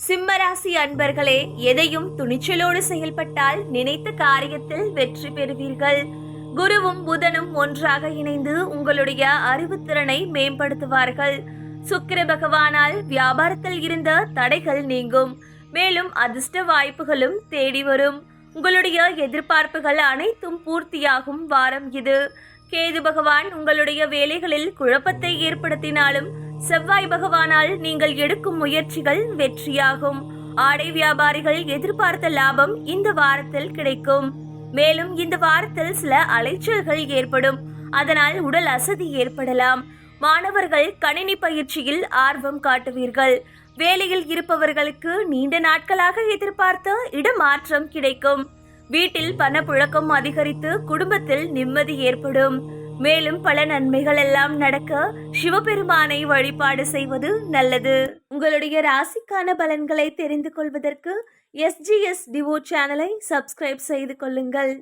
சிம்மராசி அன்பர்களே, எதையும் துணிச்சலோடு செயல்பட்டால் நினைத்த காரியத்தில் வெற்றி பெறுவீர்கள். குருவும் புதனும் ஒன்றாக இணைந்து உங்களுடைய அறிவுத்திறனை மேம்படுத்துவார்கள். சுக்கிர பகவானால் வியாபாரத்தில் இருந்த தடைகள் நீங்கும். மேலும் அதிர்ஷ்ட வாய்ப்புகளும் தேடி வரும். உங்களுடைய எதிர்பார்ப்புகள் அனைத்தும் பூர்த்தியாகும் வாரம் இது. கேது பகவான் உங்களுடைய வேலைகளில் குழப்பத்தை ஏற்படுத்தினாலும் செவ்வாய் பகவானால் நீங்கள் எடுக்கும் முயற்சிகள் வெற்றியாகும். ஆடை வியாபாரிகள் எதிர்பார்த்த லாபம் இந்த வாரத்தில் கிடைக்கும். மேலும் இந்த வாரத்தில் சில அலைச்சல்கள் ஏற்படும். அதனால் உடல் அசதி ஏற்படலாம். மாணவர்கள் கணினி பயிற்சியில் ஆர்வம் காட்டுவீர்கள். வேலையில் இருப்பவர்களுக்கு நீண்ட நாட்களாக எதிர்பார்த்த இடமாற்றம் கிடைக்கும். வீட்டில் பணப்புழக்கம் அதிகரித்து குடும்பத்தில் நிம்மதி ஏற்படும். மேலும் பல நன்மைகள் எல்லாம் நடக்க சிவபெருமானை வழிபாடு செய்வது நல்லது. உங்களுடைய ராசிக்கான பலன்களை தெரிந்து கொள்வதற்கு SGS டிவோ சேனலை சப்ஸ்கிரைப் செய்து கொள்ளுங்கள்.